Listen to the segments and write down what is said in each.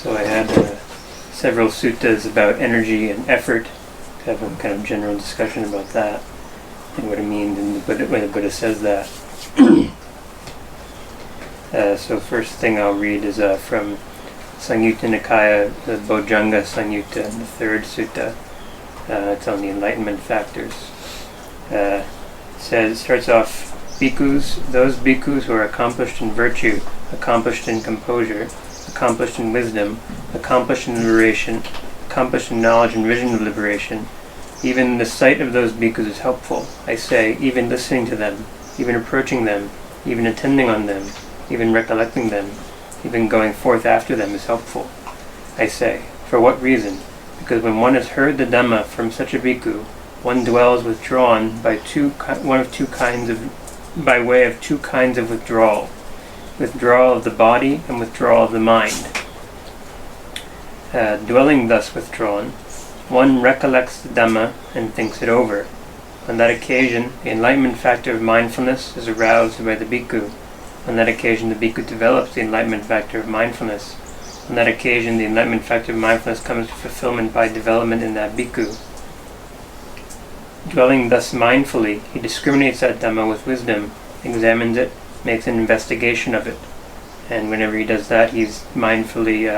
So I had several suttas about energy and effort, to have a kind of general discussion about that and what it means when the Buddha says that. So first thing I'll read is from Samyutta Nikaya, the Bojjhanga Samyutta, the third sutta. It's on the enlightenment factors. It starts off, bhikkhus, those bhikkhus who are accomplished in virtue, accomplished in composure, accomplished in wisdom, accomplished in liberation, accomplished in knowledge and vision of liberation, even the sight of those bhikkhus is helpful. I say, even listening to them, even approaching them, even attending on them, even recollecting them, even going forth after them is helpful. I say, for what reason? Because when one has heard the Dhamma from such a bhikkhu, one dwells withdrawn by by way of two kinds of withdrawal. Withdrawal of the body and withdrawal of the mind. Dwelling thus withdrawn, one recollects the Dhamma and thinks it over. On that occasion, the enlightenment factor of mindfulness is aroused by the bhikkhu. On that occasion, the bhikkhu develops the enlightenment factor of mindfulness. On that occasion, the enlightenment factor of mindfulness comes to fulfillment by development in that bhikkhu. Dwelling thus mindfully, he discriminates that Dhamma with wisdom, examines it, makes an investigation of it. And whenever he does that, he's mindfully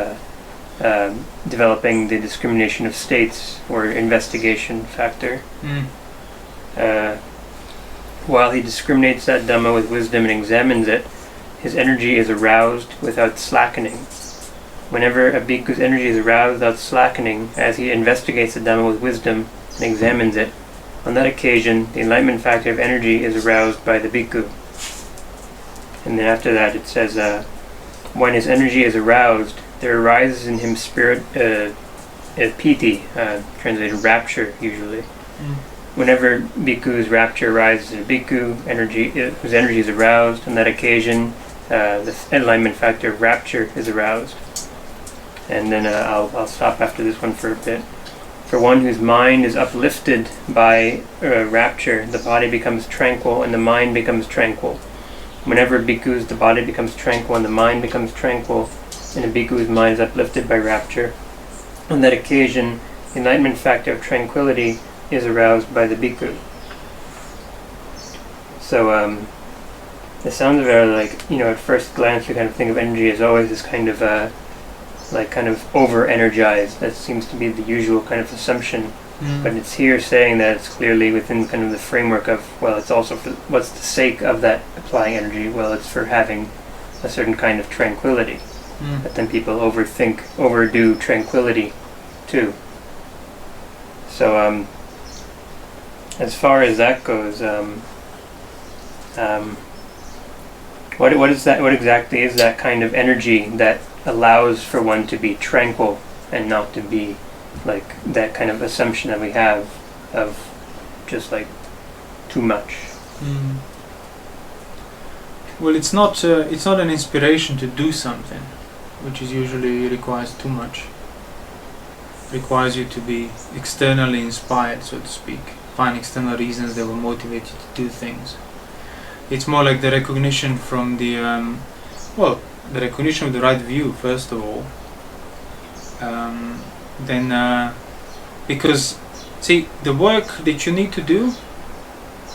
developing the discrimination of states, or investigation factor. While he discriminates that Dhamma with wisdom and examines it, his energy is aroused without slackening. Whenever a bhikkhu's energy is aroused without slackening, as he investigates the Dhamma with wisdom and examines it, on that occasion, the enlightenment factor of energy is aroused by the bhikkhu. And then after that it says, when his energy is aroused, there arises in him spirit, piti, translated rapture usually. Whenever bhikkhu's rapture arises in a bhikkhu, whose energy is aroused, on that occasion, the enlightenment factor of rapture is aroused. And then I'll stop after this one for a bit. For one whose mind is uplifted by rapture, the body becomes tranquil and the mind becomes tranquil. Whenever bhikkhus, the body becomes tranquil and the mind becomes tranquil, and a bhikkhu's mind is uplifted by rapture, on that occasion, the enlightenment factor of tranquility is aroused by the bhikkhu. So, the sounds of it are like, at first glance, you kind of think of energy as always this kind of over-energized. That seems to be the usual kind of assumption. But it's here saying that it's clearly within kind of the framework of, it's also for, what's the sake of that applying energy? Well, it's for having a certain kind of tranquility. But then people overdo tranquility too. So, as far as that goes, what exactly is that kind of energy that allows for one to be tranquil and not to be like that kind of assumption that we have of just like too much? Well, it's not an inspiration to do something, which is usually requires too much. Requires you to be externally inspired, so to speak. Find external reasons that will motivate you to do things. It's more like the recognition from the recognition of the right view, first of all. Because, see, the work that you need to do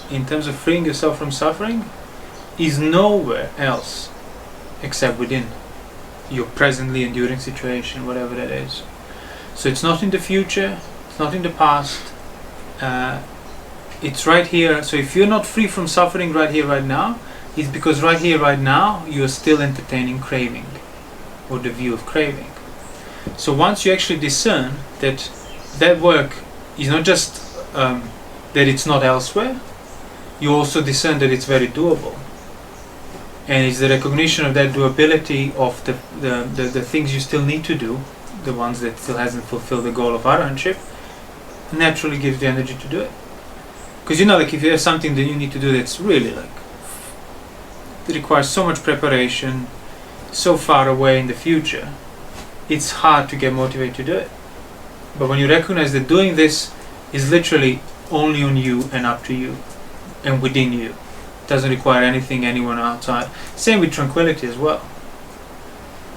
in terms of freeing yourself from suffering is nowhere else except within your presently enduring situation, whatever that is. So it's not in the future, it's not in the past, it's right here. So if you're not free from suffering right here, right now, it's because right here, right now, you are still entertaining craving, or the view of craving. So once you actually discern that that work is not just that it's not elsewhere, you also discern that it's very doable. And it's the recognition of that doability of the things you still need to do, the ones that still hasn't fulfilled the goal of arahantship, naturally gives the energy to do it. Because like if you have something that you need to do that's really like, it requires so much preparation, so far away in the future, it's hard to get motivated to do it. But when you recognize that doing this is literally only on you and up to you and within you, it doesn't require anyone outside. Same with tranquility as well.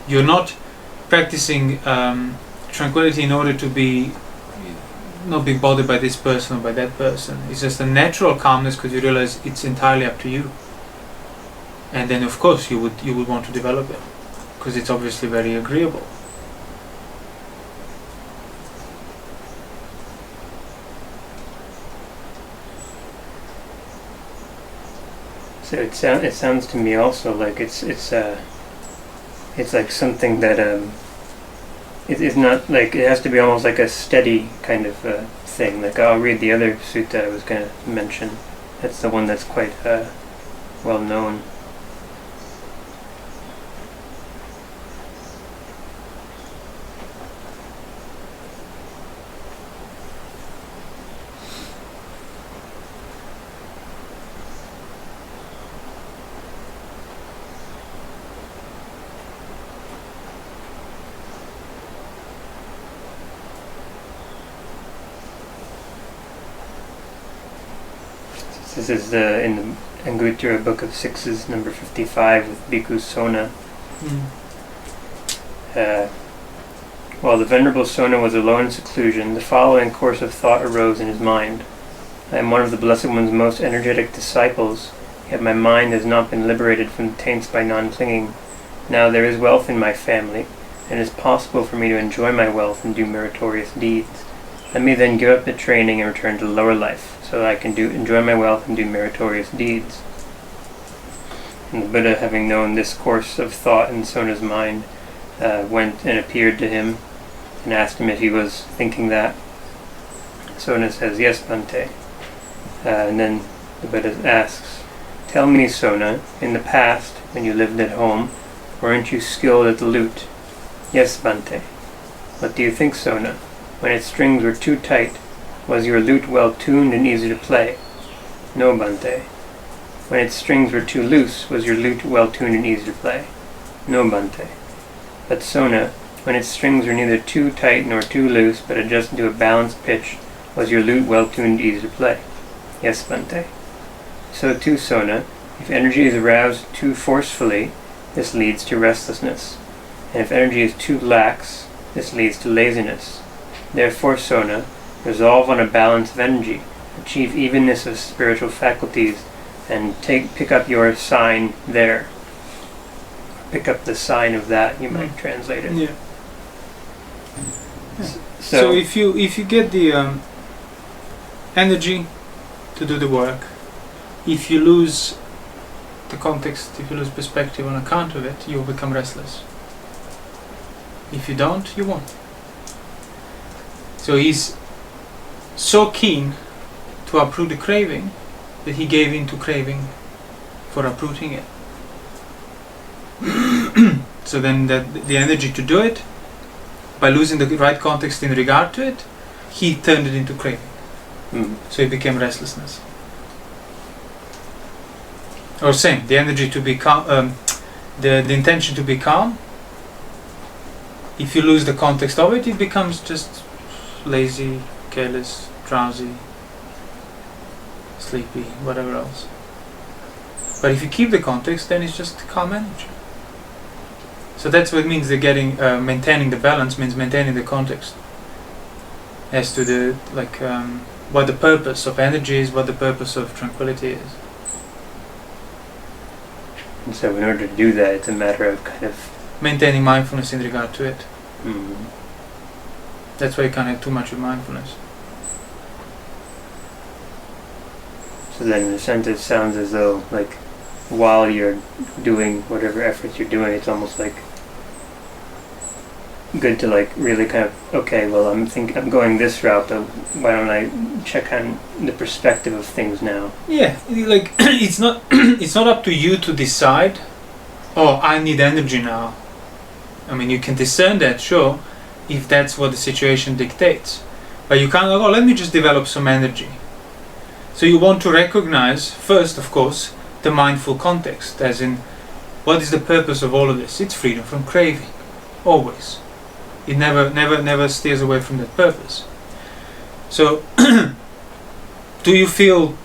You're not practicing tranquility in order to be not be bothered by this person or by that person. It's just a natural calmness because you realize it's entirely up to you. And then of course you would want to develop it because it's obviously very agreeable. So it sounds to me also like it's like something that it is not like, it has to be almost like a steady kind of thing. Like I'll read the other sutta I was going to mention. That's the one that's quite well known. This is in the Anguttara Book of Sixes, number 55, with Bhikkhu Sona. While the Venerable Sona was alone in seclusion, the following course of thought arose in his mind. I am one of the Blessed One's most energetic disciples, yet my mind has not been liberated from the taints by non-clinging. Now there is wealth in my family, and it is possible for me to enjoy my wealth and do meritorious deeds. Let me then give up the training and return to the lower life, so that I can enjoy my wealth and do meritorious deeds. And the Buddha, having known this course of thought in Sona's mind, went and appeared to him and asked him if he was thinking that. Sona says, "Yes, Bhante." And then the Buddha asks, "Tell me, Sona, in the past, when you lived at home, weren't you skilled at the lute?" "Yes, Bhante." "What do you think, Sona? When its strings were too tight, was your lute well tuned and easy to play?" "No, Bhante." "When its strings were too loose, was your lute well tuned and easy to play?" "No, Bhante." "But Sona, when its strings were neither too tight nor too loose, but adjusted to a balanced pitch, was your lute well tuned and easy to play?" "Yes, Bhante." "So too, Sona, if energy is aroused too forcefully, this leads to restlessness. And if energy is too lax, this leads to laziness. Therefore, Sona, resolve on a balance of energy, achieve evenness of spiritual faculties, and pick up your sign there." Pick up the sign of that, you might translate it. Yeah. So if you get the energy to do the work, if you lose the context, if you lose perspective on account of it, you'll become restless. If you don't, you won't. So he's so keen to uproot the craving that he gave in to craving for uprooting it. So then the energy to do it, by losing the right context in regard to it, he turned it into craving. So it became restlessness. Or same, the energy to be calm, the intention to be calm, if you lose the context of it, it becomes just lazy, careless, drowsy, sleepy, whatever else. But if you keep the context, then it's just calm energy. So that's what it means. They're getting maintaining the balance means maintaining the context as to the what the purpose of energy is, what the purpose of tranquility is. And so in order to do that, it's a matter of kind of maintaining mindfulness in regard to it. Mm-hmm. That's why you can't have too much of mindfulness. So then in a sense it sounds as though like while you're doing whatever efforts you're doing, it's almost like good to like really kind of, okay, well I'm going this route, but why don't I check on the perspective of things now? Yeah, like it's not up to you to decide, oh, I need energy now. I mean, you can discern that, sure, if that's what the situation dictates. But you can't, oh, let me just develop some energy. So you want to recognize, first, of course, the mindful context, as in, what is the purpose of all of this? It's freedom from craving, always. It never steers away from that purpose. So, do you feel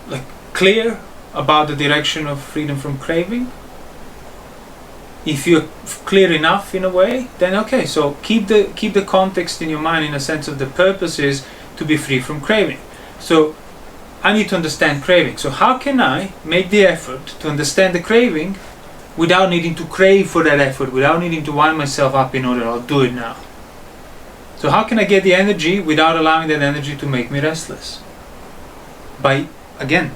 like clear about the direction of freedom from craving? if you're clear enough in a way, then okay, so keep the context in your mind, in a sense of the purpose is to be free from craving. So I need to understand craving. So how can I make the effort to understand the craving without needing to crave for that effort, without needing to wind myself up in order I'll do it now? So how can I get the energy without allowing that energy to make me restless? By, again,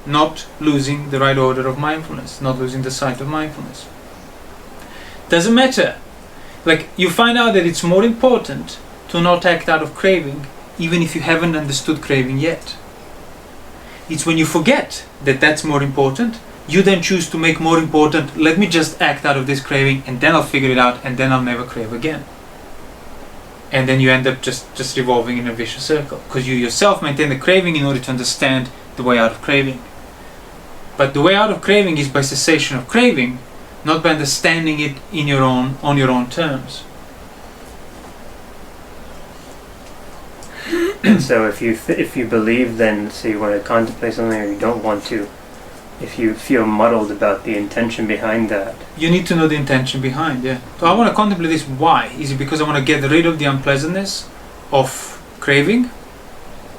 not losing the right order of mindfulness, not losing the sight of mindfulness. Doesn't matter. Like, you find out that it's more important to not act out of craving, even if you haven't understood craving yet. It's when you forget that that's more important, you then choose to make more important, let me just act out of this craving and then I'll figure it out and then I'll never crave again. And then you end up just revolving in a vicious circle, because you yourself maintain the craving in order to understand the way out of craving. But the way out of craving is by cessation of craving, not by understanding it on your own terms. And so if you believe, then say you want to contemplate something or you don't want to, if you feel muddled about the intention behind that, you need to know the intention behind. Yeah. So I want to contemplate this. Why? Is it because I want to get rid of the unpleasantness of craving?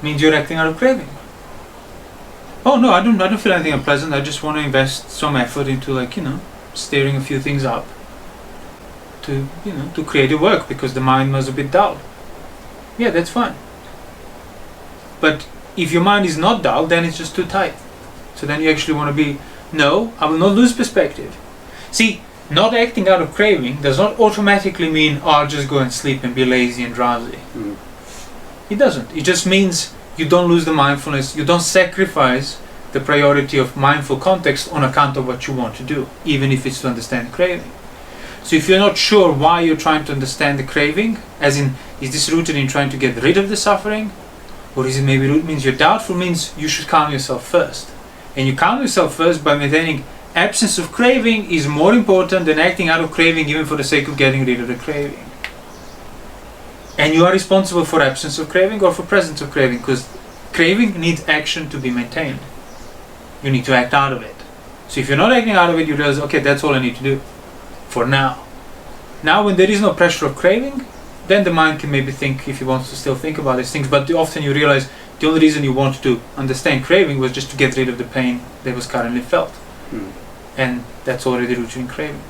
Means you're acting out of craving. Oh no, I don't feel anything unpleasant. I just want to invest some effort into, like, stirring a few things up to create a work because the mind was a bit dull. Yeah, that's fine. But if your mind is not dull, then it's just too tight. So then you actually want to be, no, I will not lose perspective. See, not acting out of craving does not automatically mean, oh, I'll just go and sleep and be lazy and drowsy. It doesn't. It just means you don't lose the mindfulness, you don't sacrifice the priority of mindful context on account of what you want to do, even if it's to understand craving. So if you're not sure why you're trying to understand the craving, as in, is this rooted in trying to get rid of the suffering? Or is it maybe means you're doubtful, means you should calm yourself first. And you calm yourself first by maintaining absence of craving is more important than acting out of craving even for the sake of getting rid of the craving. And you are responsible for absence of craving or for presence of craving, because craving needs action to be maintained. You need to act out of it. So if you're not acting out of it, you realize, okay, that's all I need to do for now. Now when there is no pressure of craving, then the mind can maybe think, if he wants to still think about these things, but often you realize the only reason you wanted to understand craving was just to get rid of the pain that was currently felt. And that's already rooted in craving.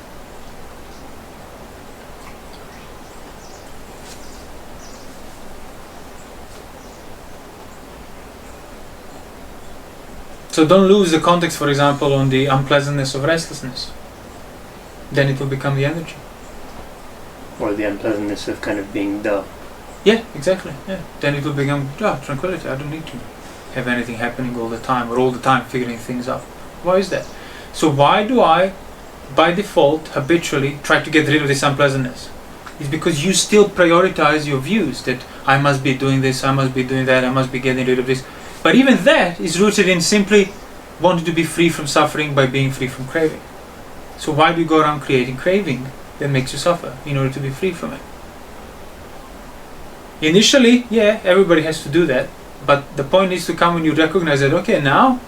So don't lose the context, for example, on the unpleasantness of restlessness. Then it will become the energy. Or the unpleasantness of kind of being dull. Yeah, exactly. Yeah. Then it will become tranquility. I don't need to have anything happening all the time, or all the time figuring things out. Why is that? So why do I, by default, habitually try to get rid of this unpleasantness? It's because you still prioritize your views that I must be doing this, I must be doing that, I must be getting rid of this. But even that is rooted in simply wanting to be free from suffering by being free from craving. So why do you go around creating craving that makes you suffer in order to be free from it? Initially, yeah, everybody has to do that, but the point is to come when you recognize that, okay, now,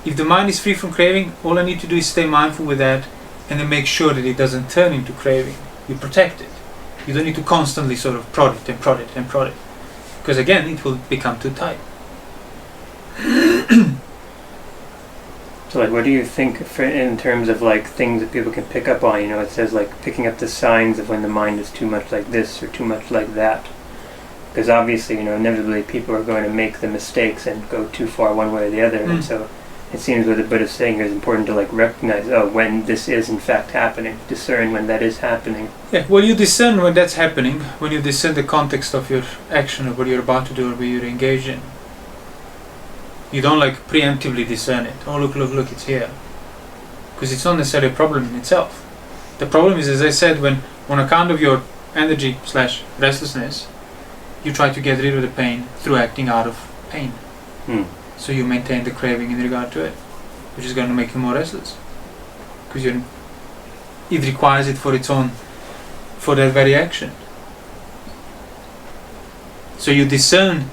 if the mind is free from craving, all I need to do is stay mindful with that and then make sure that it doesn't turn into craving. You protect it. You don't need to constantly sort of prod it and prod it and prod it, because again, it will become too tight. So, like, what do you think in terms of, like, things that people can pick up on? It says, like, picking up the signs of when the mind is too much like this or too much like that. Because obviously, inevitably people are going to make the mistakes and go too far one way or the other. And so it seems what the Buddha is saying is important to, like, recognize, when this is in fact happening. Discern when that is happening. Yeah, well, you discern when that's happening, when you discern the context of your action or what you're about to do or what you're engaged in. You don't, like, preemptively discern it. Oh, look, it's here. Because it's not necessarily a problem in itself. The problem is, as I said, when on account of your energy/restlessness, you try to get rid of the pain through acting out of pain. So you maintain the craving in regard to it, which is going to make you more restless. Because it requires it for that very action. So you discern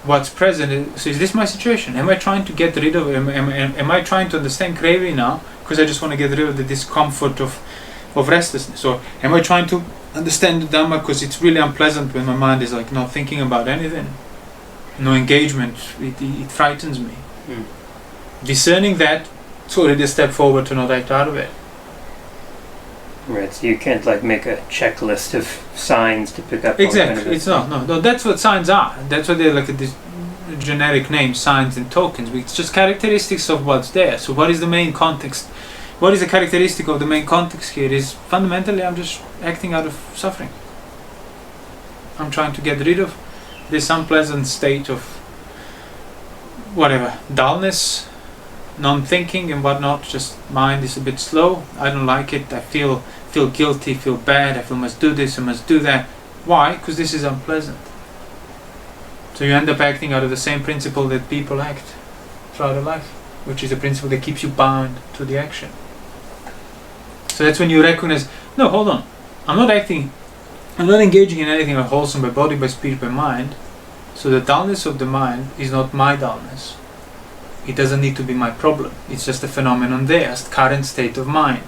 what's present. So is this my situation? Am I trying to get rid of it? Am I trying to understand craving now because I just want to get rid of the discomfort of restlessness? Or am I trying to understand the Dhamma because it's really unpleasant when my mind is like not thinking about anything, no engagement, it frightens me. Discerning that, it's already a step forward to not act out of it. Right, so you can't like make a checklist of signs to pick up on. Exactly, Kind of it's no, that's what signs are. That's what they're like, this generic name, signs and tokens. It's just characteristics of what's there. So what is the main context? What is the characteristic of the main context here? Is fundamentally I'm just acting out of suffering. I'm trying to get rid of this unpleasant state of whatever, dullness, non-thinking and whatnot. Just mind is a bit slow. I don't like it. I feel guilty, feel bad. I feel must do this, I must do that. Why? Because this is unpleasant. So you end up acting out of the same principle that people act throughout their life, which is a principle that keeps you bound to the action. So that's when you recognize, no, hold on, I'm not engaging in anything unwholesome by body, by spirit, by mind. So the dullness of the mind is not my dullness. It doesn't need to be my problem. It's just a phenomenon there, a current state of mind.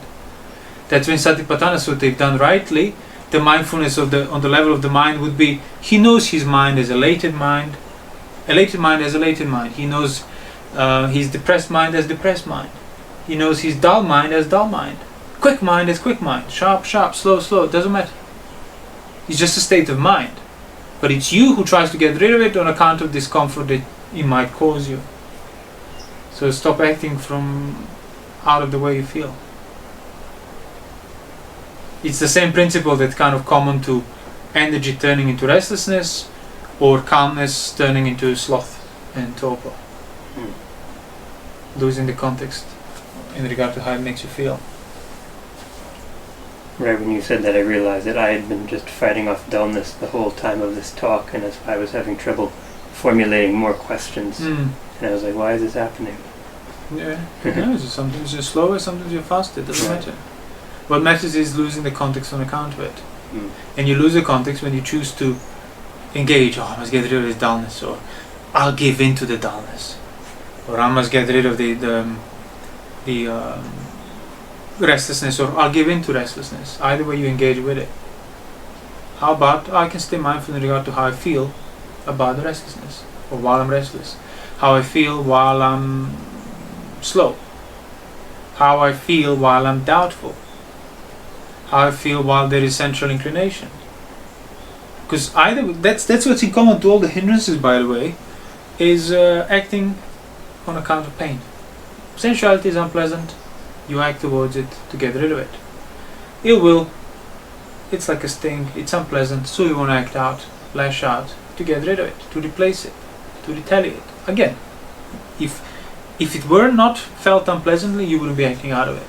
That's when Satipatthana Sutta, if done rightly, the mindfulness on the level of the mind would be, he knows his mind as elated mind as elated mind. He knows his depressed mind as depressed mind. He knows his dull mind as dull mind. Quick mind as quick mind. Sharp, sharp, slow, slow. It doesn't matter. It's just a state of mind. But it's you who tries to get rid of it on account of discomfort that it might cause you. So stop acting from out of the way you feel. It's the same principle that's kind of common to energy turning into restlessness or calmness turning into sloth and torpor. Losing the context in regard to how it makes you feel. Right, when you said that I realized that I had been just fighting off dullness the whole time of this talk, and that's why I was having trouble formulating more questions. And I was like, why is this happening? Yeah, sometimes you're slower, sometimes you're faster, it doesn't matter. What matters is losing the context on account of it. And you lose the context when you choose to engage, I must get rid of this dullness, or I'll give in to the dullness, or I must get rid of the restlessness, or I'll give in to restlessness. Either way you engage with it. How about I can stay mindful in regard to how I feel about the restlessness, or while I'm restless, how I feel while I'm slow, how I feel while I'm doubtful, how I feel while there is sensual inclination. Because either that's what's in common to all the hindrances, by the way, is acting on account of pain. Sensuality is unpleasant, you act towards it to get rid of it. Ill will, it's like a sting, it's unpleasant, so you want to act out, lash out, to get rid of it, to replace it, to retaliate. Again, if it were not felt unpleasantly, you wouldn't be acting out of it.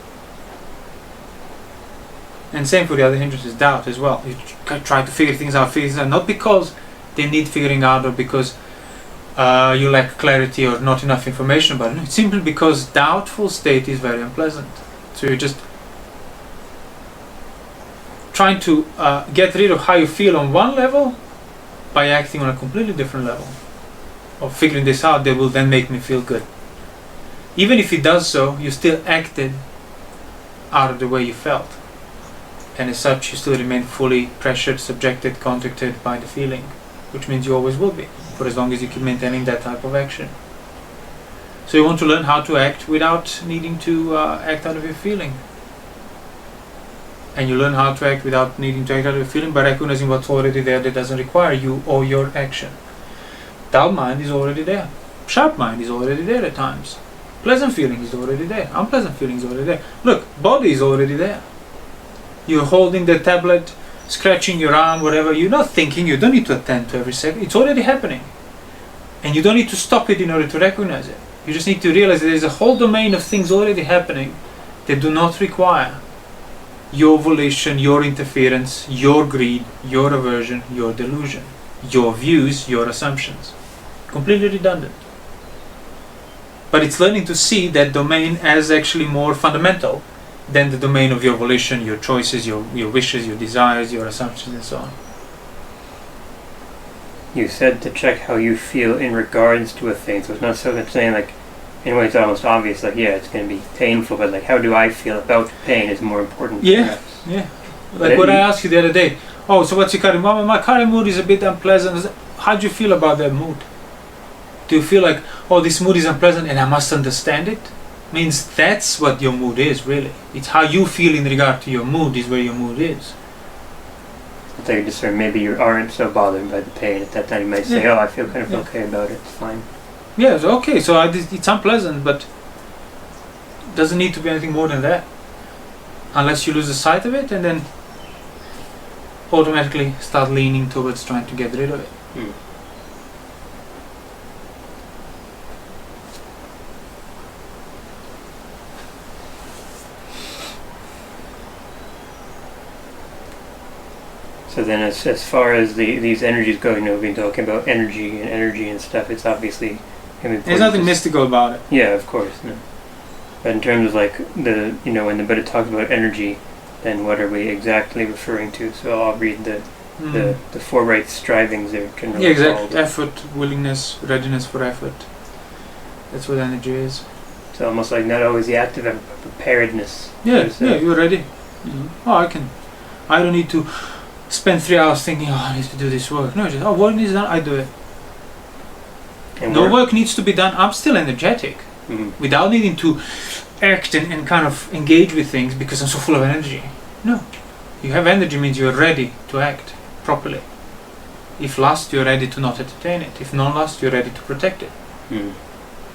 And same for the other hindrances, doubt as well. You try to figure things out, not because they need figuring out or because you lack clarity or not enough information about it. No, it's simply because doubtful state is very unpleasant. So you're just trying to get rid of how you feel on one level by acting on a completely different level. Of figuring this out, that will then make me feel good. Even if it does so, you still acted out of the way you felt. And as such, you still remain fully pressured, subjected, contacted by the feeling, which means you always will be, for as long as you keep maintaining that type of action. So you want to learn how to act without needing to act out of your feeling. And you learn how to act without needing to act out of your feeling by recognizing what's already there that doesn't require you or your action. Dull mind is already there. Sharp mind is already there at times. Pleasant feeling is already there. Unpleasant feeling is already there. Look, body is already there. You're holding the tablet, scratching your arm, whatever. You're not thinking, you don't need to attend to every second. It's already happening. And you don't need to stop it in order to recognize it. You just need to realize that there's a whole domain of things already happening that do not require your volition, your interference, your greed, your aversion, your delusion, your views, your assumptions. Completely redundant. But it's learning to see that domain as actually more fundamental than the domain of your volition, your choices, your wishes, your desires, your assumptions, and so on. you said to check how you feel in regards to a thing. So it's not so that saying like, in a way it's almost obvious, like yeah, it's going to be painful, but like how do I feel about pain is more important. Yeah, perhaps. yeah. Like what I asked you the other day. Oh, so what's your current mood? My current mood is a bit unpleasant. How do you feel about that mood? Do you feel like, oh, this mood is unpleasant and I must understand it? Means that's what your mood is, really. It's how you feel in regard to your mood is where your mood is. So you discern maybe you aren't so bothered by the pain. At that time you might say, oh, I feel kind of okay about it. It's fine. Yeah, so okay, so it's unpleasant, but it doesn't need to be anything more than that. Unless you lose the sight of it and then automatically start leaning towards trying to get rid of it. So then as far as these energies go, we've been talking about energy and stuff, it's obviously there's nothing mystical about it. Yeah, of course. No. But in terms of like when the Buddha talks about energy, then what are we exactly referring to? So I'll read the four right strivings they're generally exactly. called. Effort, willingness, readiness for effort. That's what energy is. It's almost like not always the active effort, but preparedness. Yeah, you're ready. Oh, I don't need to spend 3 hours thinking, oh, I need to do this work. No, just, work needs done, I do it. And work needs to be done. I'm still energetic. Without needing to act and kind of engage with things because I'm so full of energy. No. You have energy means you're ready to act properly. If lust, you're ready to not entertain it. If non-lust, you're ready to protect it.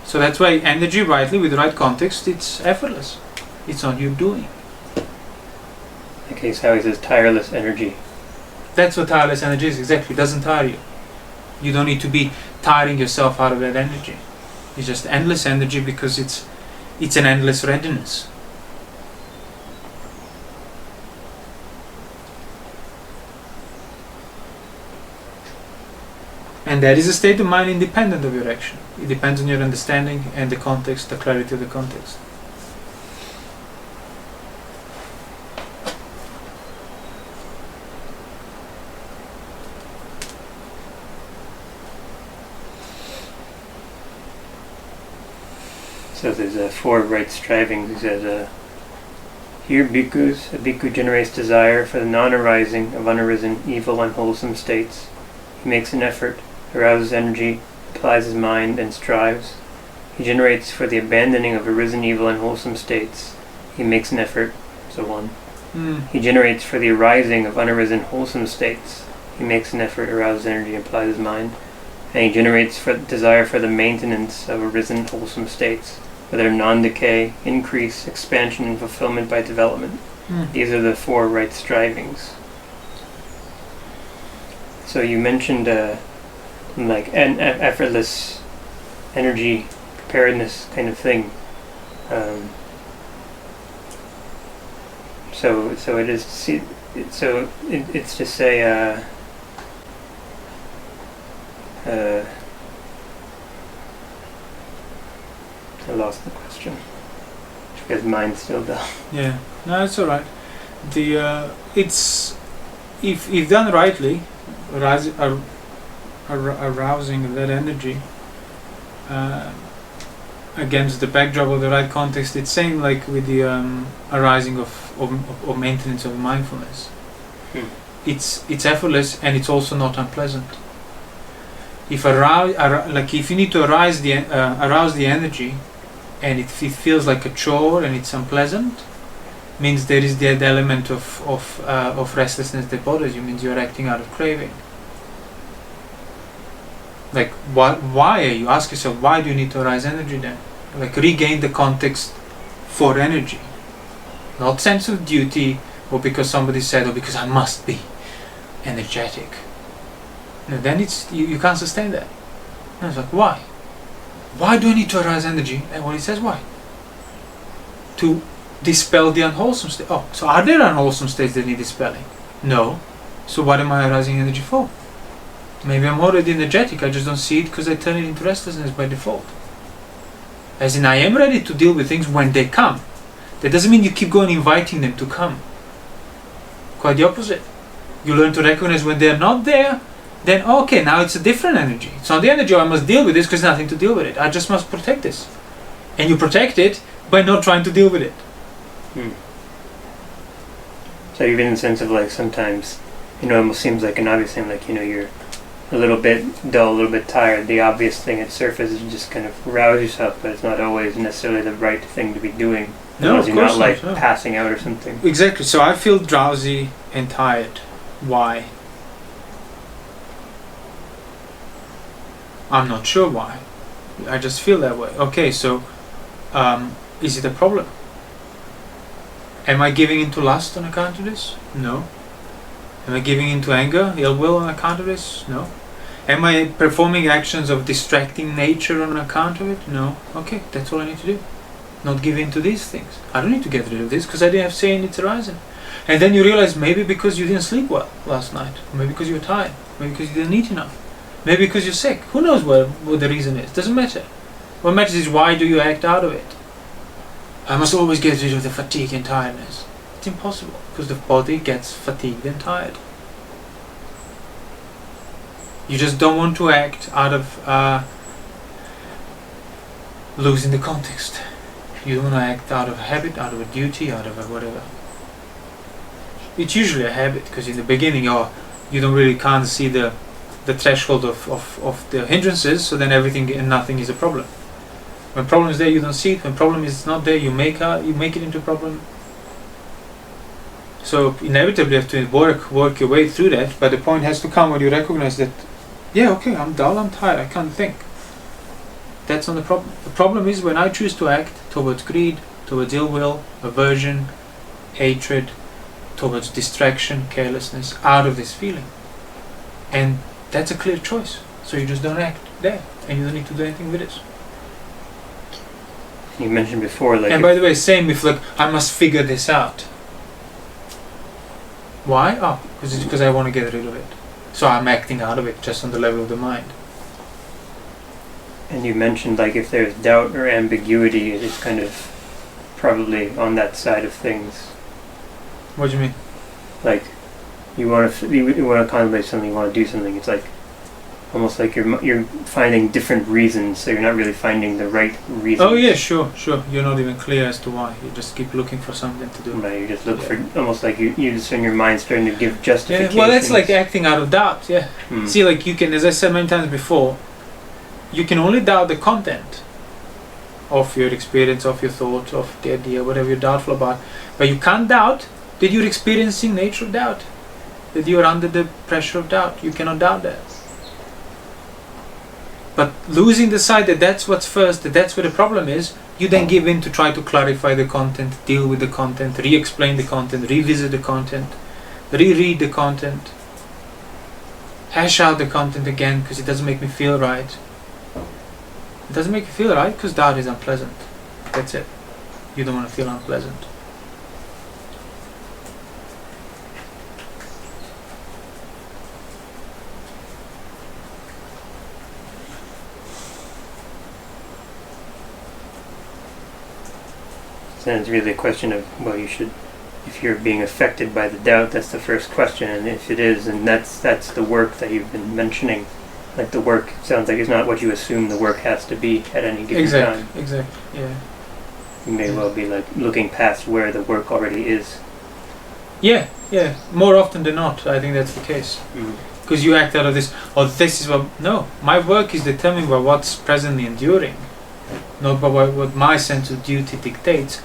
So that's why energy, rightly, with the right context, it's effortless. It's not you doing. Okay, so he says tireless energy. That's what tireless energy is, exactly. It doesn't tire you. You don't need to be tiring yourself out of that energy. It's just endless energy because it's an endless readiness. And that is a state of mind independent of your action. It depends on your understanding and the context, the clarity of the context. So there's four right strivings. He says, here bhikkhus, a bhikkhu generates desire for the non-arising of unarisen, evil, unwholesome states. He makes an effort, arouses energy, applies his mind, and strives. He generates for the abandoning of arisen, evil, unwholesome states. He makes an effort, so one. He generates for the arising of unarisen, wholesome states. He makes an effort, arouses energy, applies his mind. And he generates for desire for the maintenance of arisen, wholesome states, whether non-decay, increase, expansion, and fulfillment by development. These are the four right strivings. So you mentioned like an effortless energy, preparedness kind of thing. So it is to see. It's to say. I lost the question because mine's still dull. Yeah, no, it's all right. It's if done rightly, arousing of that energy against the backdrop of the right context. It's same like with the arising of maintenance of mindfulness. It's effortless and it's also not unpleasant. If if you need to arouse the energy, and it feels like a chore and it's unpleasant, means there is that element of restlessness that bothers you. Means you're acting out of craving. Like why are you ask yourself why do you need to arise energy then? Like regain the context for energy, not sense of duty or because somebody said or because I must be energetic. No, then it's you can't sustain that. And it's like why? Why do I need to arise energy? And what he says, why? To dispel the unwholesome state. Oh, so are there unwholesome states that need dispelling? No. So what am I arising energy for? Maybe I'm already energetic, I just don't see it because I turn it into restlessness by default. As in, I am ready to deal with things when they come. That doesn't mean you keep going inviting them to come. Quite the opposite. You learn to recognize when they're not there, then okay, now it's a different energy. It's not the energy, I must deal with this because there's nothing to deal with it. I just must protect this. And you protect it by not trying to deal with it. So even in the sense of like sometimes, it almost seems like an obvious thing, like, you're a little bit dull, a little bit tired. The obvious thing at surface is just kind of rouse yourself, but it's not always necessarily the right thing to be doing. No, of course you're not like no. passing out or something. Exactly. So I feel drowsy and tired. Why? I'm not sure why. I just feel that way. Okay, so is it a problem? Am I giving into lust on account of this? No. Am I giving into anger, ill will on account of this? No. Am I performing actions of distracting nature on account of it? No. Okay, that's all I need to do. Not give in to these things. I don't need to get rid of this because I didn't have say in its arising. And then you realize maybe because you didn't sleep well last night, maybe because you were tired, maybe because you didn't eat enough, maybe because you're sick. Who knows what the reason is? Doesn't matter. What matters is why do you act out of it. I must always get rid of the fatigue and tiredness. It's impossible because the body gets fatigued and tired. You just don't want to act out of losing the context. You don't want to act out of a habit, out of a duty, out of a whatever. It's usually a habit because in the beginning you don't really can't see the threshold of the hindrances, so then everything and nothing is a problem. When problem is there, you don't see it. When problem is not there, you make it into a problem. So inevitably you have to work your way through that, but the point has to come when you recognize that, yeah, okay, I'm dull, I'm tired, I can't think. That's not the problem. The problem is when I choose to act towards greed, towards ill will, aversion, hatred, towards distraction, carelessness, out of this feeling. And that's a clear choice. So you just don't act there, and you don't need to do anything with it. You mentioned before, like... And by the way, same if like, I must figure this out. Why? Oh, because I want to get rid of it. So I'm acting out of it just on the level of the mind. And you mentioned like if there's doubt or ambiguity, it's kind of probably on that side of things. What do you mean? Like you want to contemplate something, you want to do something. It's like almost like you're finding different reasons, so you're not really finding the right reason. Oh yeah, sure. You're not even clear as to why. You just keep looking for something to do. Right, you just look for almost like you just in your mind starting to give justifications. Yeah, well, that's like acting out of doubt. Yeah. See, like you can, as I said many times before, you can only doubt the content of your experience, of your thought, of the idea, whatever you're doubtful about. But you can't doubt that you're experiencing nature of doubt, that you're under the pressure of doubt. You cannot doubt that. But losing the sight that that's what's first, that that's where the problem is, you then give in to try to clarify the content, deal with the content, re-explain the content, revisit the content, reread the content, hash out the content again because it doesn't make me feel right. It doesn't make you feel right because doubt is unpleasant. That's it. You don't want to feel unpleasant. So it's really a question of, well, you should, if you're being affected by the doubt, that's the first question, and if it is, and that's the work that you've been mentioning. Like the work sounds like it's not what you assume the work has to be at any given time. Exactly, yeah. You may well be like looking past where the work already is. Yeah. More often than not, I think that's the case. Because you act out of this, this is what... No, my work is determined by what's presently enduring, not by what my sense of duty dictates.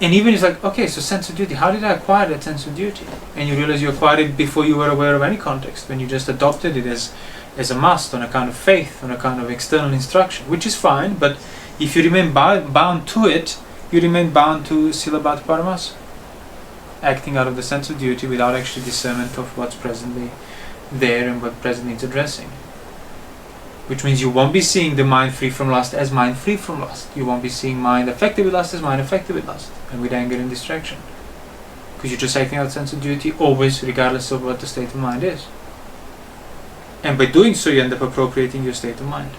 And even it's like, okay, so sense of duty, how did I acquire that sense of duty? And you realize you acquired it before you were aware of any context, when you just adopted it as a must, on account of faith, on account of external instruction, which is fine, but if you remain bound to it, you remain bound to Silabhat Paramas, acting out of the sense of duty without actually discernment of what's presently there and what presently is addressing. Which means you won't be seeing the mind free from lust as mind free from lust. You won't be seeing mind affected with lust as mind affected with lust, and with anger and distraction. Because you're just acting out sense of duty always, regardless of what the state of mind is. And by doing so, you end up appropriating your state of mind.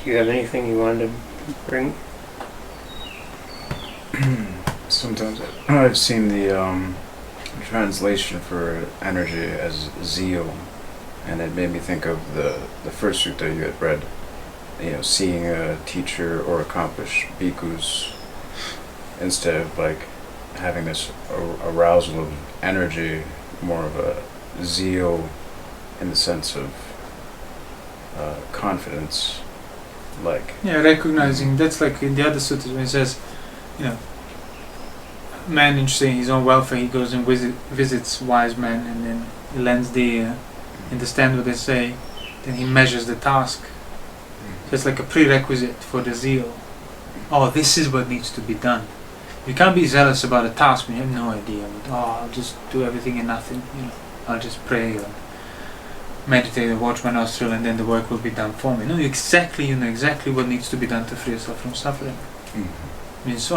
Do you have anything you wanted to bring? Sometimes I've seen the translation for energy as zeal, and it made me think of the first sutta you had read. You know, seeing a teacher or accomplished bhikkhus, instead of like having this arousal of energy, more of a zeal in the sense of confidence, like recognizing. That's like in the other suttas when it says, man interested in his own welfare, he goes and visits wise men, and then he lends the ear, understand what they say, then he measures the task. So it's like a prerequisite for the zeal. Oh, this is what needs to be done. You can't be zealous about a task when you have no idea. But, I'll just do everything and nothing. I'll just pray or meditate or watch my nostril, and then the work will be done for me. No, you know exactly what needs to be done to free yourself from suffering. Mm-hmm. Means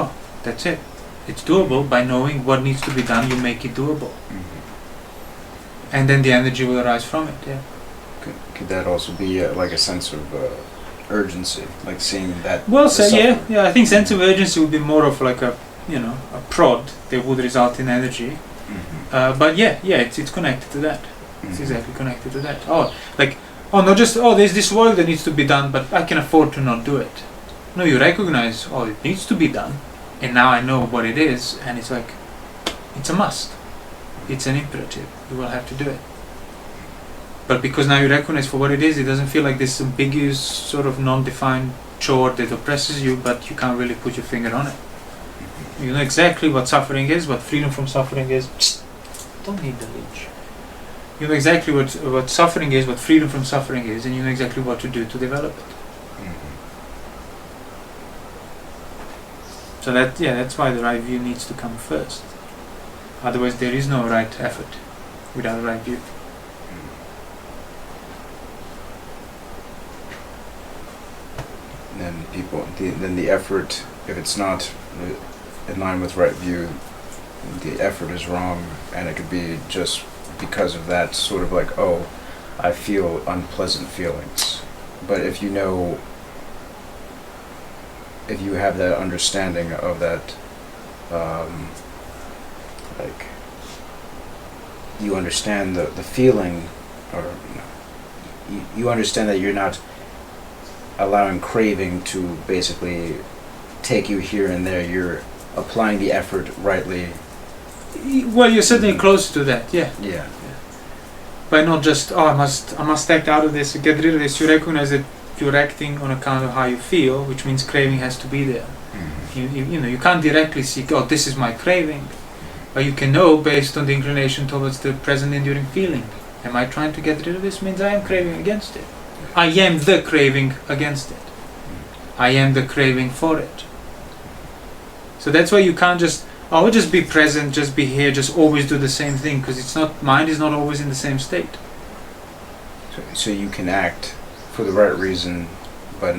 that's it. It's doable. By knowing what needs to be done, you make it doable. Mm-hmm. And then the energy will arise from it. Yeah. Could that also be like a sense of urgency, like seeing that? Well, yeah. I think sense of urgency would be more of like a prod that would result in energy. Mm-hmm. But it's connected to that. Mm-hmm. It's exactly connected to that. There's this work that needs to be done, but I can afford to not do it. No, you recognize, it needs to be done, and now I know what it is, and it's like, it's a must. It's an imperative. You will have to do it. But because now you recognize for what it is, it doesn't feel like this ambiguous sort of non-defined chore that oppresses you, but you can't really put your finger on it. You know exactly what suffering is, what freedom from suffering is. Don't need the leech. You know exactly what suffering is, what freedom from suffering is, and you know exactly what to do to develop it. Mm-hmm. So that's why the right view needs to come first. Otherwise there is no right effort without a right view. Then the effort, if it's not in line with right view, the effort is wrong, and it could be just because of that sort of like, I feel unpleasant feelings. But if you have that understanding of that, like you understand the feeling, or you understand that you're not allowing craving to basically take you here and there. You're applying the effort rightly. Well, you're certainly close to that, yeah. Yeah. By not just, I must act out of this, get rid of this. You recognize that you're acting on account of how you feel, which means craving has to be there. Mm-hmm. You can't directly see, this is my craving. But you can know based on the inclination towards the present enduring feeling. Am I trying to get rid of this? Means I am craving against it. I am the craving against it. I am the craving for it. So that's why you can't just, just be present, just be here, just always do the same thing, because mind is not always in the same state. So you can act for the right reason, but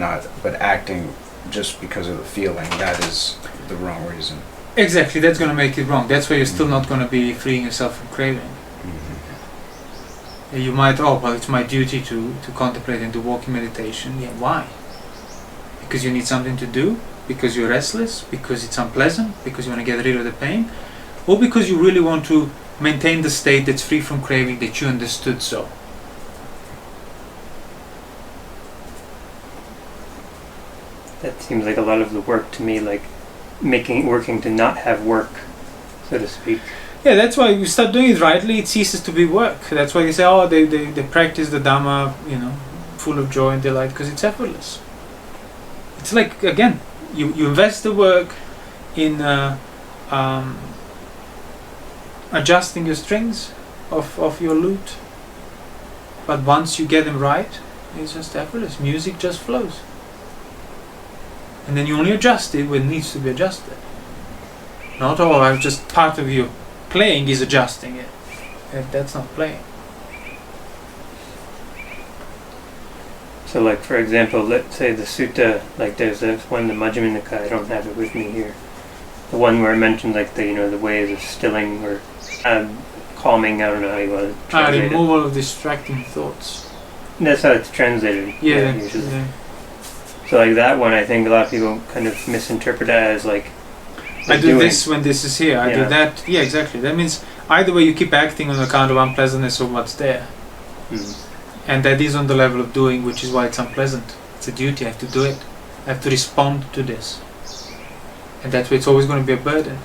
acting just because of the feeling, that is the wrong reason. Exactly, that's going to make it wrong. That's why you're still not going to be freeing yourself from craving. Mm-hmm. You might, it's my duty to contemplate and to walk in meditation. Yeah, why? Because you need something to do? Because you're restless? Because it's unpleasant? Because you want to get rid of the pain? Or because you really want to maintain the state that's free from craving that you understood so? That seems like a lot of the work to me, like working to not have work, so to speak. Yeah, that's why you start doing it rightly, it ceases to be work. That's why you say, they practice the Dhamma, full of joy and delight, because it's effortless. It's like, again, you invest the work in adjusting your strings of your lute, but once you get them right, it's just effortless. Music just flows. And then you only adjust it when it needs to be adjusted. Not I'm just part of your playing is adjusting it. That's not playing. So, like, for example, let's say the sutta, like there's this one, the Majjhima Nikaya, I don't have it with me here. The one where I mentioned, like, the ways of stilling or calming, I don't know how you want to translate it. Removal of distracting thoughts. That's how it's translated. Yeah. Usually. Yeah. So like that one, I think a lot of people kind of misinterpret it as like, I do this when this is here, I Yeah. do that. Yeah, exactly. That means either way you keep acting on account of unpleasantness of what's there. Mm. And that is on the level of doing, which is why it's unpleasant. It's a duty, I have to do it. I have to respond to this. And that's why it's always going to be a burden.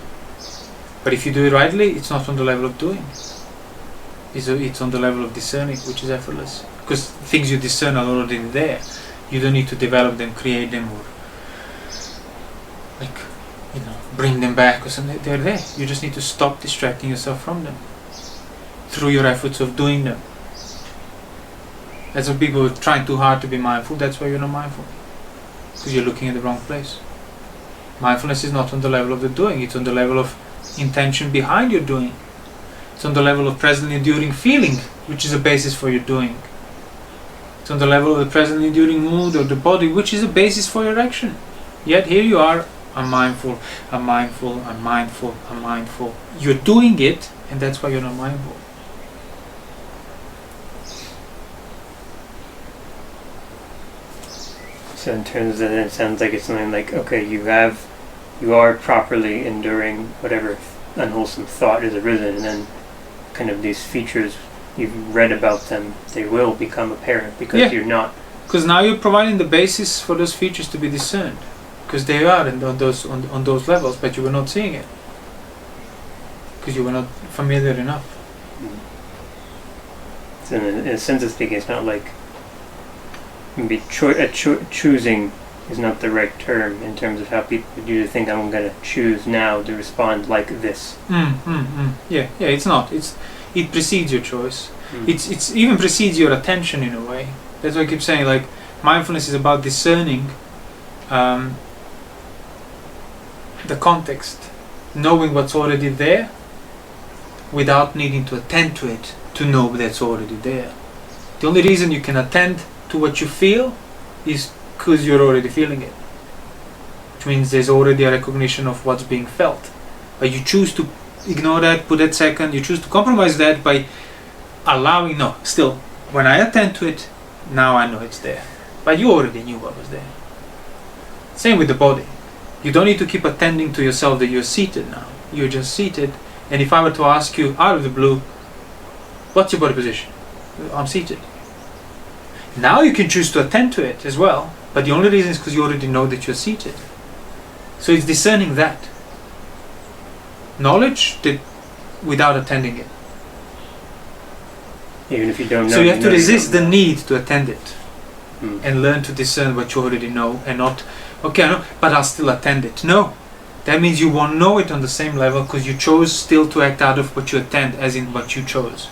But if you do it rightly, it's not on the level of doing. It's on the level of discerning, which is effortless. Because things you discern are already there. You don't need to develop them, create them, or like, bring them back or something. They're there. You just need to stop distracting yourself from them through your efforts of doing them. That's why people are trying too hard to be mindful. That's why you're not mindful, because you're looking at the wrong place. Mindfulness is not on the level of the doing. It's on the level of intention behind your doing. It's on the level of present enduring feeling, which is a basis for your doing. It's on the level of the present enduring mood of the body, which is a basis for your action. Yet here you are, unmindful, unmindful, unmindful, unmindful. You're doing it, and that's why you're not mindful. So in terms of that, it sounds like it's something like, okay, you are properly enduring whatever unwholesome thought has arisen, and then kind of these features, you've read about them, they will become apparent because you're not. Because now you're providing the basis for those features to be discerned, because they are on those levels, but you were not seeing it because you were not familiar enough. So in a sense of speaking, it's not like maybe choosing is not the right term in terms of how people do think I'm going to choose now to respond like this. Yeah, it's not. It precedes your choice. It's even precedes your attention in a way. That's why I keep saying, like, mindfulness is about discerning the context, knowing what's already there without needing to attend to it to know that's already there. The only reason you can attend to what you feel is because you're already feeling it, which means there's already a recognition of what's being felt. But you choose to ignore that, put that second, you choose to compromise that by allowing, when I attend to it, now I know it's there. But you already knew what was there. Same with the body. You don't need to keep attending to yourself that you're seated now. You're just seated, and if I were to ask you out of the blue, what's your body position? I'm seated. Now you can choose to attend to it as well, but the only reason is because you already know that you're seated. So it's discerning that. Knowledge that without attending it. Even if you don't know. So you have to resist the need to attend it and learn to discern what you already know, and not, okay, I know, but I'll still attend it. No. That means you won't know it on the same level because you chose still to act out of what you attend, as in what you chose.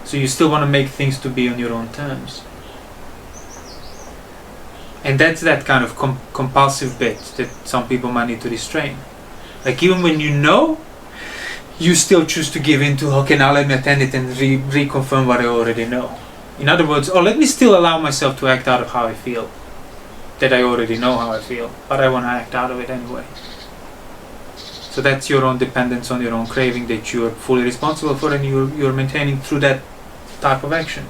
So you still want to make things to be on your own terms. And that's that kind of compulsive bit that some people might need to restrain. Like, even when you know, you still choose to give in to, okay, now let me attend it and reconfirm what I already know. In other words, let me still allow myself to act out of how I feel. That I already know how I feel, but I want to act out of it anyway. So that's your own dependence on your own craving that you're fully responsible for, and you're maintaining through that type of action.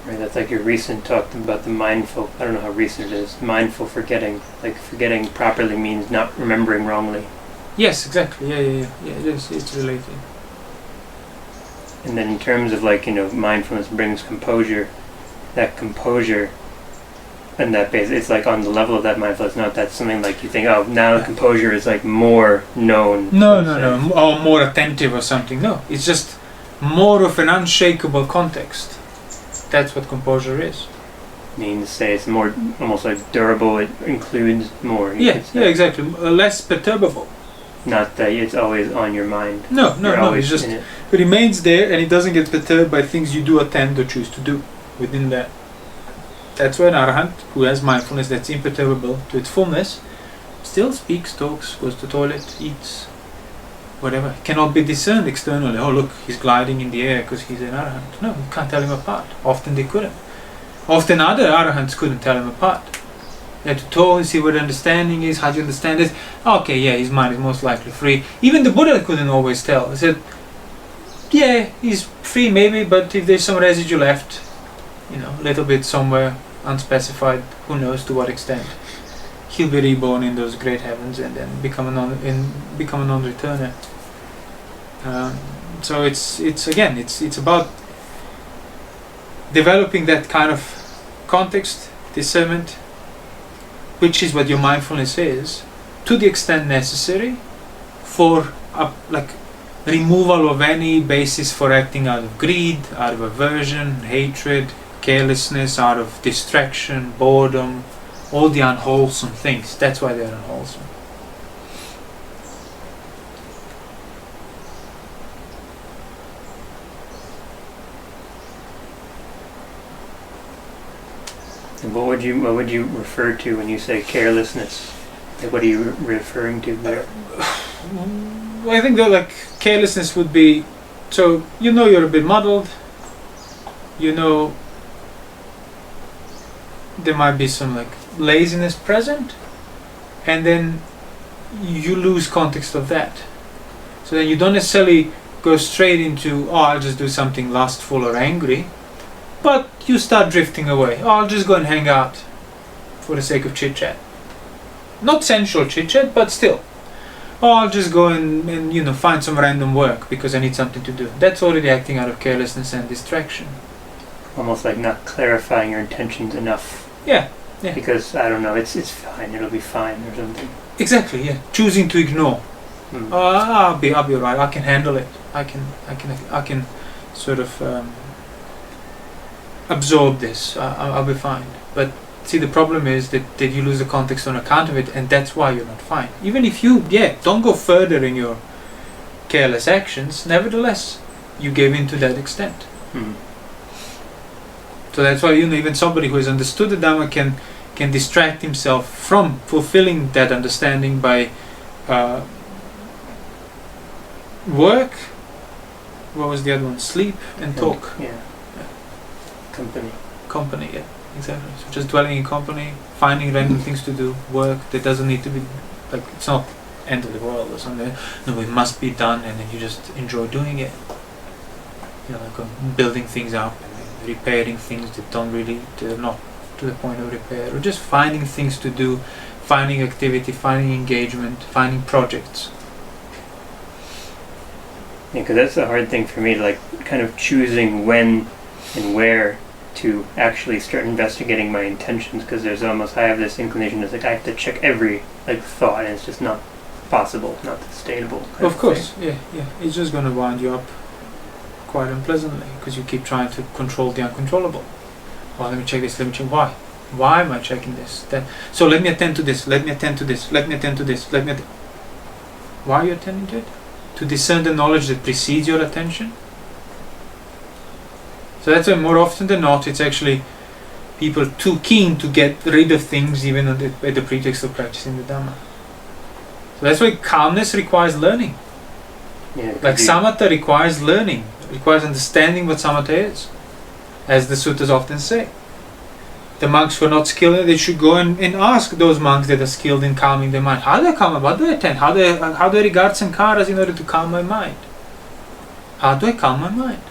Right, that's like your recent talk about the mindful, I don't know how recent it is, mindful forgetting. Like, forgetting properly means not remembering wrongly. Yes, exactly. Yeah, it is. It's related. And then in terms of, like, mindfulness brings composure, that composure and that base, it's like on the level of that mindfulness, not that something like you think, oh, now composure is like more known. No, or more attentive or something. No, it's just more of an unshakable context. That's what composure is. Means say it's more, almost like durable, it includes more. Yeah, exactly. Less perturbable. Not that it's always on your mind. No, it's just, it remains there, and it doesn't get perturbed by things you do attend or choose to do within that. That's why an arahant who has mindfulness that's imperturbable to its fullness still speaks, talks, goes to the toilet, eats, whatever. Cannot be discerned externally. Oh, look, he's gliding in the air because he's an arahant. No, you can't tell him apart. Often they couldn't. Often other arahants couldn't tell him apart. You had to talk and see what understanding is. How do you understand this? Okay, yeah, his mind is most likely free. Even the Buddha couldn't always tell. He said, yeah, he's free maybe, but if there's some residue left, a little bit somewhere, unspecified, who knows to what extent. He'll be reborn in those great heavens and then become a non-returner. So it's about developing that kind of context, discernment, which is what your mindfulness is, to the extent necessary for removal of any basis for acting out of greed, out of aversion, hatred, carelessness, out of distraction, boredom, all the unwholesome things. That's why they're unwholesome. And what would you refer to when you say carelessness? Like, what are you referring to there? I think that carelessness would be, so you're a bit muddled, there might be some laziness present, and then you lose context of that. So then you don't necessarily go straight into, I'll just do something lustful or angry, but you start drifting away. I'll just go and hang out for the sake of chit-chat. Not sensual chit-chat, but still. I'll just go and find some random work because I need something to do. That's already acting out of carelessness and distraction. Almost like not clarifying your intentions enough. Yeah. Because I don't know, it's fine. It'll be fine or something. Exactly. Yeah. Choosing to ignore. I'll be alright. I can handle it. I can sort of absorb this. I'll be fine. But see, the problem is that you lose the context on account of it, and that's why you're not fine. Even if you don't go further in your careless actions, nevertheless you gave in to that extent. So that's why even somebody who has understood the Dhamma can distract himself from fulfilling that understanding by work. What was the other one? Sleep and talk. Company, yeah, exactly. So just dwelling in company, finding random things to do, work that doesn't need to be it's not end of the world or something. No, it must be done, and then you just enjoy doing it. Building things up and repairing things they're not to the point of repair, or just finding things to do, finding activity, finding engagement, finding projects. Yeah, because that's the hard thing for me to kind of choosing when and where to actually start investigating my intentions, because I have this inclination I have to check every thought, and it's just not possible, not sustainable. Of course, yeah, it's just going to wind you up quite unpleasantly because you keep trying to control the uncontrollable. Well, let me check this. Let me check why am I checking this? So let me attend to this. Let me attend to this. Let me attend to this. Why are you attending to it? To discern the knowledge that precedes your attention. So that's why more often than not it's actually people too keen to get rid of things even at the pretext of practicing the Dhamma. So that's why calmness requires learning. Samatha requires learning, requires understanding what samatha is, as the suttas often say. The monks who are not skilled in it, they should go and ask those monks that are skilled in calming their mind. How do I calm? What do I attend? How do I regard sankharas in order to calm my mind? How do I calm my mind?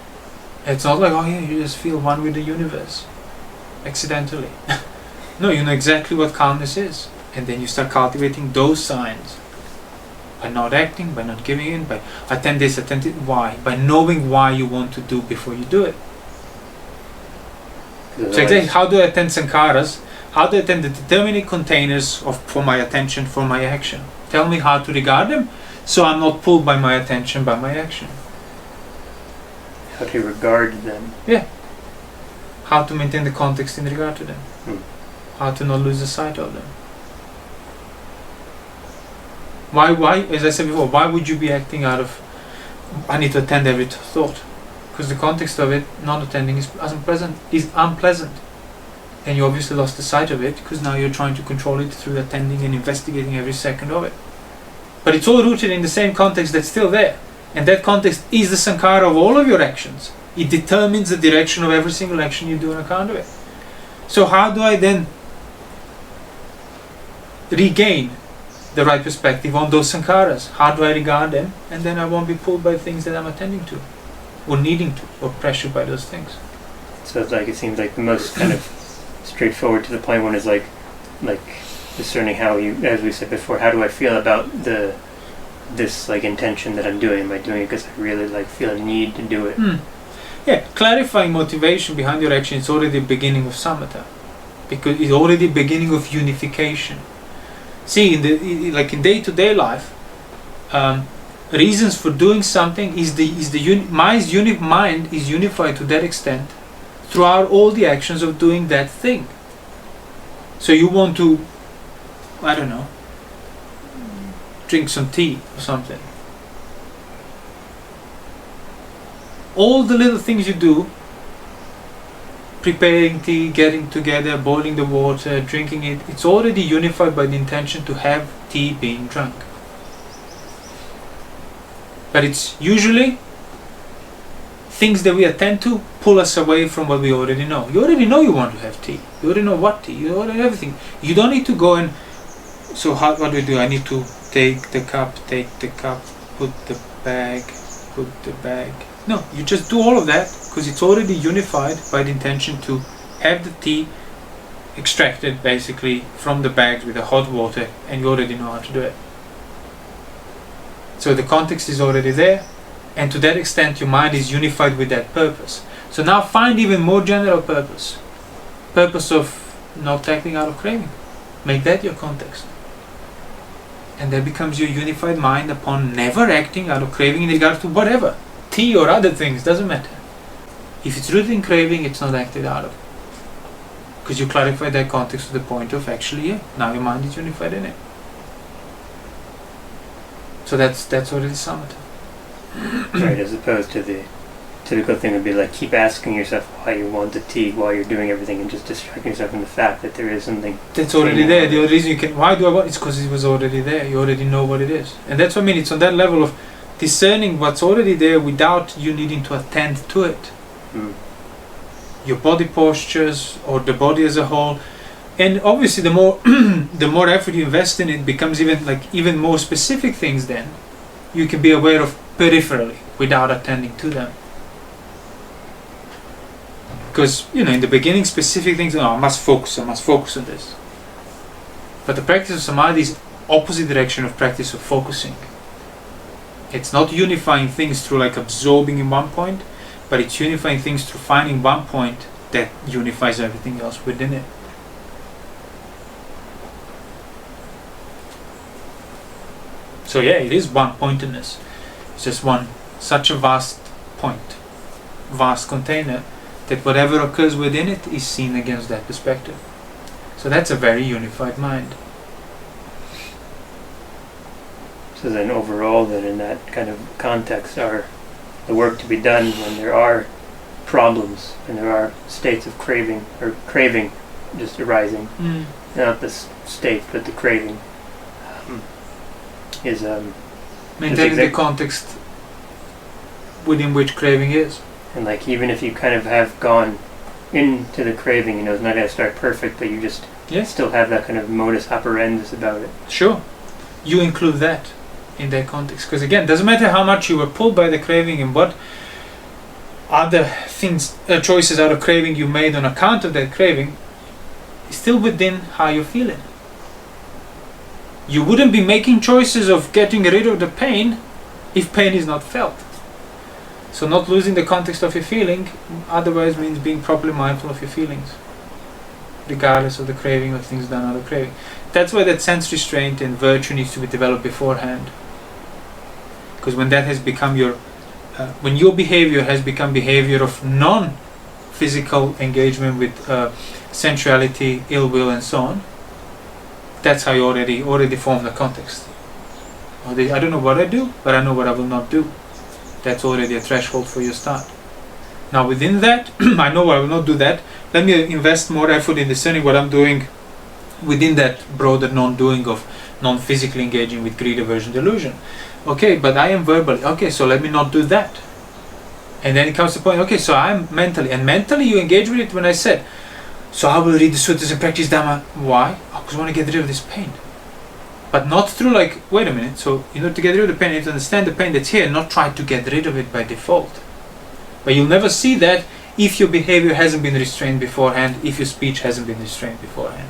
It's not you just feel one with the universe accidentally. No, you know exactly what calmness is, and then you start cultivating those signs by not acting, by not giving in, by attend this, attend it. Why? By knowing why you want to do before you do it. So exactly, how do I attend sankharas? How do I attend the determinate containers for my attention, for my action? Tell me how to regard them, so I'm not pulled by my attention, by my action. How to regard them. Yeah. How to maintain the context in regard to them. How to not lose the sight of them. Why, as I said before, why would you be acting out of, I need to attend every thought? Because the context of it, not attending, is unpleasant. And you obviously lost the sight of it, because now you're trying to control it through attending and investigating every second of it. But it's all rooted in the same context that's still there. And that context is the sankhara of all of your actions. It determines the direction of every single action you do on account of it. So how do I then regain the right perspective on those sankharas? How do I regard them? And then I won't be pulled by things that I'm attending to, or needing to, or pressured by those things. So it seems like the most kind of straightforward to the point when it's like discerning how you, as we said before, how do I feel about this like intention that I'm doing? Am I doing it because I really like feel a need to do it? Yeah, clarifying motivation behind your action is already the beginning of samatha, because it's already the beginning of unification. See, in day-to-day life, reasons for doing something mind is unified to that extent throughout all the actions of doing that thing. So you want to, I don't know, drink some tea or something. All the little things you do, preparing tea, getting together, boiling the water, drinking it, it's already unified by the intention to have tea being drunk. But it's usually things that we attend to pull us away from what we already know. You already know you want to have tea. You already know what tea. You already know everything. You don't need to go and, so what do? I need to take the cup, put the bag. No, you just do all of that because it's already unified by the intention to have the tea extracted basically from the bags with the hot water, and you already know how to do it. So the context is already there, and to that extent your mind is unified with that purpose. So now find even more general purpose of not acting out of craving. Make that your context, and that becomes your unified mind upon never acting out of craving in regard to whatever, tea or other things, doesn't matter. If it's rooted in craving, it's not acted out of, because you clarify that context to the point of actually, now your mind is unified in it. So that's already samatha. Right, as opposed to the typical thing would be like keep asking yourself why you want the tea while you're doing everything and just distracting yourself from the fact that there is something that's already there. The only reason you can, why do I want, it's because it was already there. You already know what it is. And that's what I mean, it's on that level of discerning what's already there without you needing to attend to it. Your body postures or the body as a whole. And obviously the more the more effort you invest in it becomes even more specific things, then you can be aware of peripherally without attending to them. Because in the beginning specific things, I must focus on this. But the practice of samadhi is opposite direction of practice of focusing. It's not unifying things through like absorbing in one point, but it's unifying things through finding one point that unifies everything else within it. So yeah, it is one-pointedness. It's just such a vast point, vast container, that whatever occurs within it is seen against that perspective. So that's a very unified mind. So then overall, then in that kind of context, are the work to be done when there are problems and there are states of craving just arising, not the state but the craving, is maintaining the context within which craving is. And like even if you kind of have gone into the craving, it's not going to start perfect, but you just still have that kind of modus operandus about it. Sure, you include that in that context, because again, doesn't matter how much you were pulled by the craving and what other things, choices out of craving you made on account of that craving, it's still within how you're feeling. You wouldn't be making choices of getting rid of the pain if pain is not felt. So not losing the context of your feeling otherwise means being properly mindful of your feelings, regardless of the craving or things done out of craving. That's why that sense restraint and virtue needs to be developed beforehand. Because when that has become when your behavior has become behavior of non-physical engagement with sensuality, ill will and so on, that's how you already form the context. I don't know what I do, but I know what I will not do. That's already a threshold for your start. Now within that, I know I will not do that. Let me invest more effort in discerning what I'm doing within that broader non-doing of non-physically engaging with greed, aversion, delusion. Okay, but I am verbally. Okay, so let me not do that. And then it comes to the point, okay, so I'm mentally. And mentally you engage with it when I said, so I will read the sutras and practice Dhamma. Why? Because I want to get rid of this pain. But not through wait a minute, so in order to get rid of the pain, you need to understand the pain that's here, not try to get rid of it by default. But you'll never see that if your behavior hasn't been restrained beforehand, if your speech hasn't been restrained beforehand.